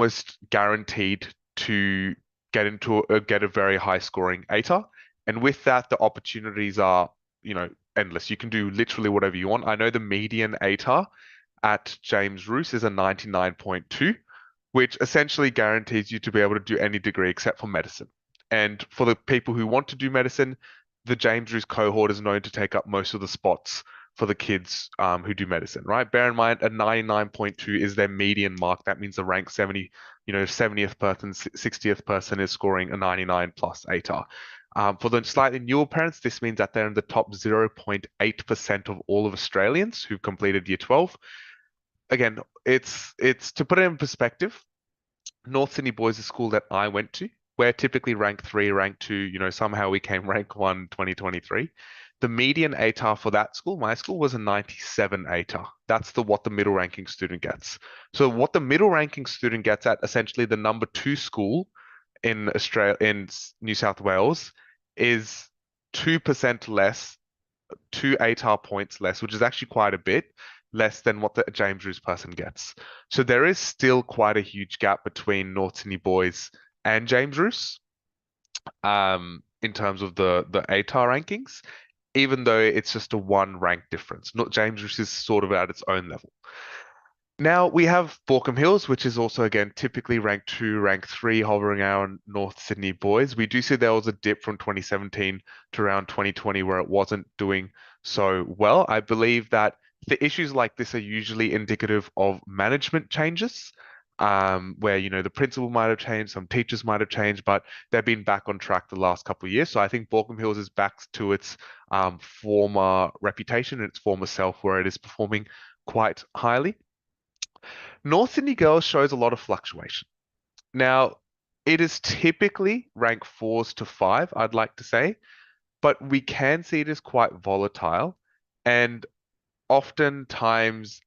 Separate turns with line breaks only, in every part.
almost guaranteed to get a very high scoring ATAR. And with that, the opportunities are, endless. You can do literally whatever you want. I know the median ATAR at James Roos is a 99.2, which essentially guarantees you to be able to do any degree except for medicine. And for the people who want to do medicine, the James Roos cohort is known to take up most of the spots for the kids who do medicine, right? Bear in mind, a 99.2 is their median mark. That means the rank 70, 70th person, 60th person is scoring a 99 plus ATAR. For the slightly newer parents, this means that they're in the top 0.8% of all of Australians who've completed year 12. Again, it's to put it in perspective, North Sydney Boys, the school that I went to, we're typically rank three, rank two, somehow we came rank one 2023. The median ATAR for that school, my school, was a 97 ATAR. That's what the middle ranking student gets. So what the middle ranking student gets at essentially the number two school in Australia, in New South Wales, is 2% less, 2 ATAR points less, which is actually quite a bit less than what the James Roos person gets. So there is still quite a huge gap between North Sydney Boys and James Roos, in terms of the ATAR rankings, even though it's just a one rank difference. Not James Roos is sort of at its own level. Now we have Baulkham Hills, which is also again typically rank two, rank three, hovering around North Sydney Boys. We do see there was a dip from 2017 to around 2020 where it wasn't doing so well. I believe that the issues like this are usually indicative of management changes, where the principal might have changed, some teachers might have changed, but they've been back on track the last couple of years. So I think Baulkham Hills is back to its former reputation and its former self, where it is performing quite highly. North Sydney Girls shows a lot of fluctuation. Now, it is typically rank fours to five, I'd like to say, but we can see it is quite volatile. And oftentimes,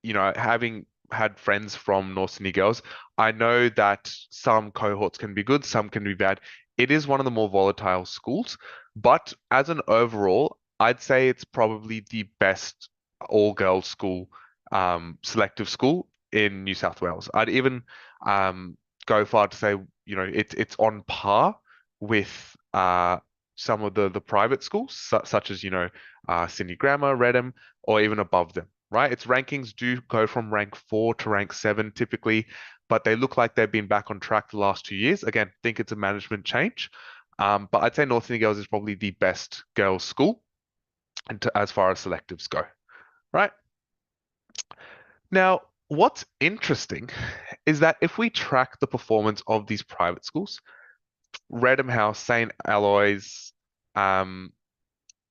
having had friends from North Sydney Girls, I know that some cohorts can be good, some can be bad. It is one of the more volatile schools, but as an overall, I'd say it's probably the best all-girls school, selective school in New South Wales. I'd even go far to say, it's on par with some of the private schools, such as, Sydney Grammar, Redham, or even above them, right? Its rankings do go from rank four to rank seven typically, but they look like they've been back on track the last 2 years. Again, think it's a management change. But I'd say North Sydney Girls is probably the best girls' school as far as selectives go, right? Now, what's interesting is that if we track the performance of these private schools, Redham House, St. Aloys, um,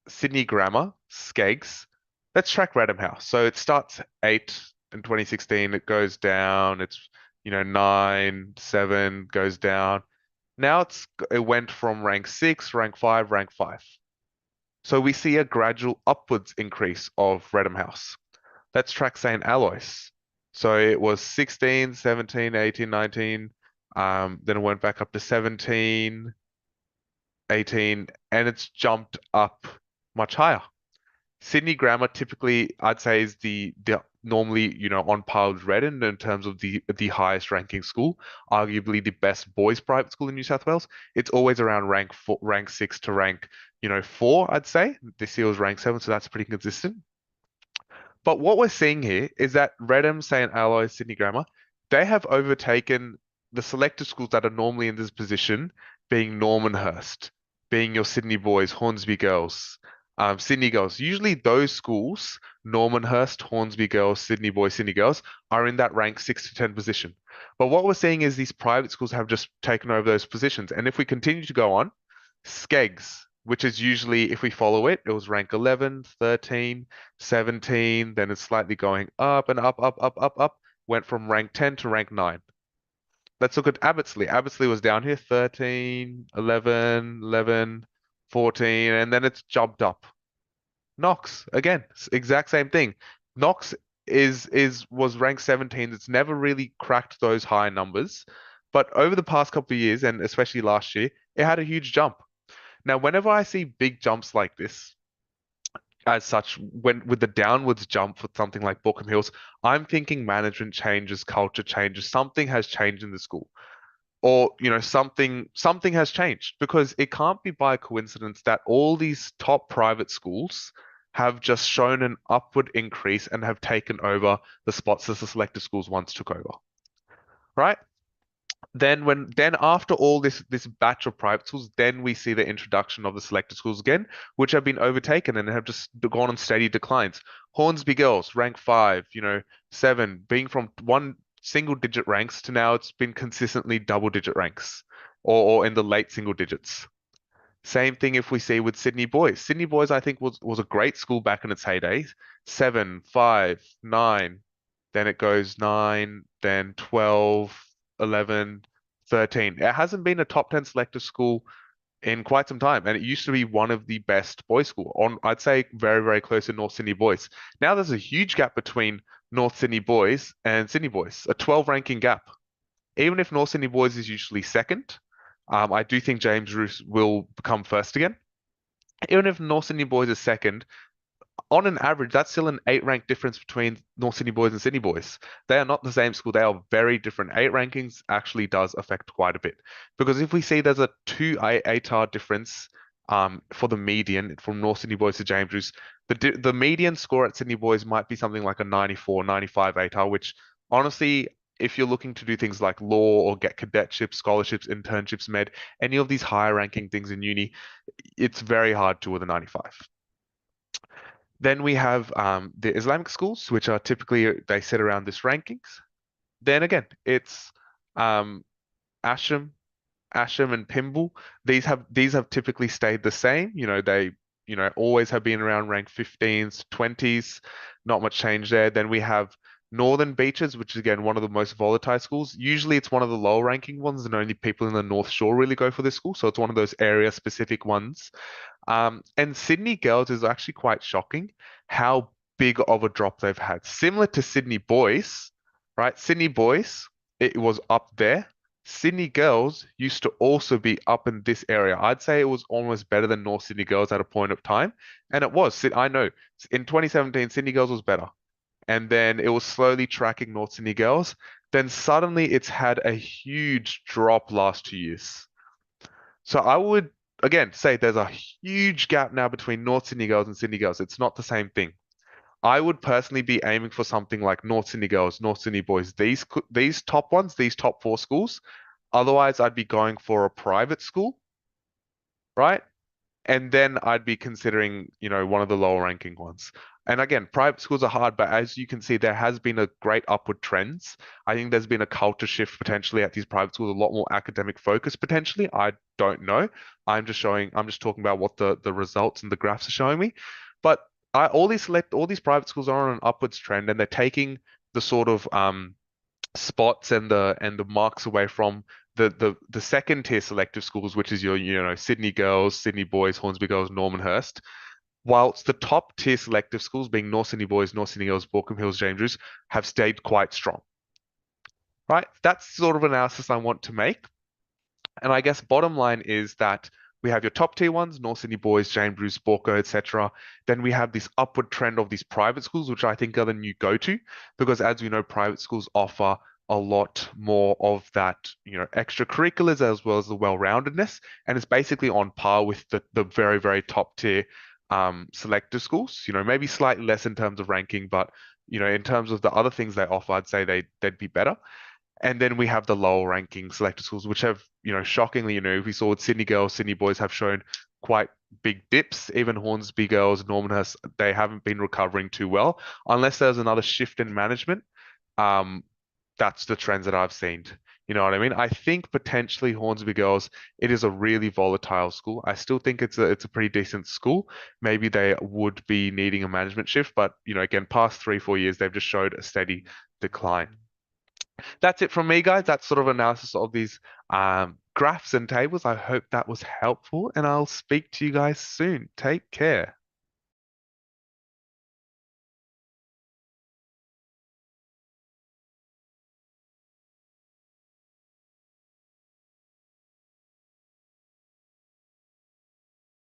Sydney Grammar, Skeggs. Let's track Redham House. So it starts 8 in 2016. It goes down. It's, 9, 7, goes down. Now it went from rank 6, rank 5, rank 5. So we see a gradual upwards increase of Redham House. Let's track St. Aloys. So it was 16, 17, 18, 19. Then it went back up to 17, 18, and it's jumped up much higher. Sydney Grammar typically, I'd say, is the normally, on par with Redden in terms of the highest ranking school, arguably the best boys private school in New South Wales. It's always around rank four, rank six to rank, four, I'd say. This year was rank seven, so that's pretty consistent. But what we're seeing here is that Redham, St. Aloys, Sydney Grammar, they have overtaken the selective schools that are normally in this position, being Normanhurst, being your Sydney Boys, Hornsby Girls, Sydney Girls. Usually those schools, Normanhurst, Hornsby Girls, Sydney Boys, Sydney Girls, are in that rank 6 to 10 position. But what we're seeing is these private schools have just taken over those positions. And if we continue to go on, Skeggs, which is usually, if we follow it, it was rank 11, 13, 17, then it's slightly going up and up, up, up, up, up, went from rank 10 to rank 9. Let's look at Abbottsley. Abbottsley was down here, 13, 11, 11, 14, and then it's jumped up. Knox, again, exact same thing. Knox was ranked 17. It's never really cracked those high numbers, but over the past couple of years, and especially last year, it had a huge jump. Now, whenever I see big jumps like this, as such, when with the downwards jump for something like Bookham Hills, I'm thinking management changes, culture changes, something has changed in the school. Or, something has changed because it can't be by coincidence that all these top private schools have just shown an upward increase and have taken over the spots that the selective schools once took over, right? Then after all this batch of private schools, then we see the introduction of the selected schools again, which have been overtaken and have just gone on steady declines. Hornsby Girls, rank five, seven, being from one single digit ranks to now it's been consistently double digit ranks or in the late single digits. Same thing if we see with Sydney Boys. Sydney Boys, I think, was a great school back in its heyday. Seven, five, nine, then it goes nine, then 12, 11, 13. It hasn't been a top 10 selective school in quite some time, and it used to be one of the best boys' school. I'd say very, very close to North Sydney Boys. Now there's a huge gap between North Sydney Boys and Sydney Boys, a 12 ranking gap. Even if North Sydney Boys is usually second, I do think James Roos will become first again. Even if North Sydney Boys is second, on an average, that's still an eight rank difference between North Sydney Boys and Sydney Boys. They are not the same school. They are very different. Eight rankings actually does affect quite a bit because if we see there's a two ATAR difference for the median from North Sydney Boys to James Roos, the median score at Sydney Boys might be something like a 94, 95 ATAR, which honestly, if you're looking to do things like law or get cadetships, scholarships, internships, med, any of these higher ranking things in uni, it's very hard to with a 95. Then we have the Islamic schools, which are typically they sit around this rankings. Then again, it's um, Asham, Asham and Pimble. These have typically stayed the same. They always have been around rank 15s, 20s. Not much change there. Then we have Northern Beaches, which is again one of the most volatile schools. Usually it's one of the lower ranking ones, and only people in the North Shore really go for this school. So it's one of those area specific ones. And Sydney Girls is actually quite shocking how big of a drop they've had. Similar to Sydney Boys, right? Sydney Boys, it was up there. Sydney Girls used to also be up in this area. I'd say it was almost better than North Sydney Girls at a point of time. And it was. I know. In 2017, Sydney Girls was better. And then it was slowly tracking North Sydney Girls. Then suddenly it's had a huge drop last 2 years. So I would again say there's a huge gap now between North Sydney Girls and Sydney Girls. It's not the same thing. I would personally be aiming for something like North Sydney Girls, North Sydney Boys, these top ones, these top four schools. Otherwise, I'd be going for a private school, right? And then I'd be considering, one of the lower ranking ones. And again, private schools are hard, but as you can see, there has been a great upward trends. I think there's been a culture shift potentially at these private schools, a lot more academic focus potentially. I don't know. I'm just talking about what the results and the graphs are showing me. But all these private schools are on an upwards trend, and they're taking the sort of spots and the marks away from the second tier selective schools, which is your Sydney Girls, Sydney Boys, Hornsby Girls, Normanhurst. Whilst the top tier selective schools, being North Sydney Boys, North Sydney Girls, Baulkham Hills, James Roos, have stayed quite strong. Right? That's sort of analysis I want to make. And I guess bottom line is that we have your top tier ones, North Sydney Boys, James Bruce, Borco, etc. Then we have this upward trend of these private schools, which I think are the new go-to, because as we know, private schools offer a lot more of that, extracurriculars as well as the well-roundedness, and it's basically on par with the very, very top tier selective schools. Maybe slightly less in terms of ranking, but in terms of the other things they offer, I'd say they'd be better. And then we have the lower ranking selected schools, which have, shockingly, we saw with Sydney Girls, Sydney Boys have shown quite big dips. Even Hornsby Girls, Normanhurst, they haven't been recovering too well. Unless there's another shift in management, um, that's the trends that I've seen. You know what I mean? I think potentially Hornsby Girls, it is a really volatile school. I still think it's a pretty decent school. Maybe they would be needing a management shift, but again, past 3, 4 years, they've just showed a steady decline. That's it from me, guys. That's sort of analysis of these graphs and tables. I hope that was helpful, and I'll speak to you guys soon. Take care.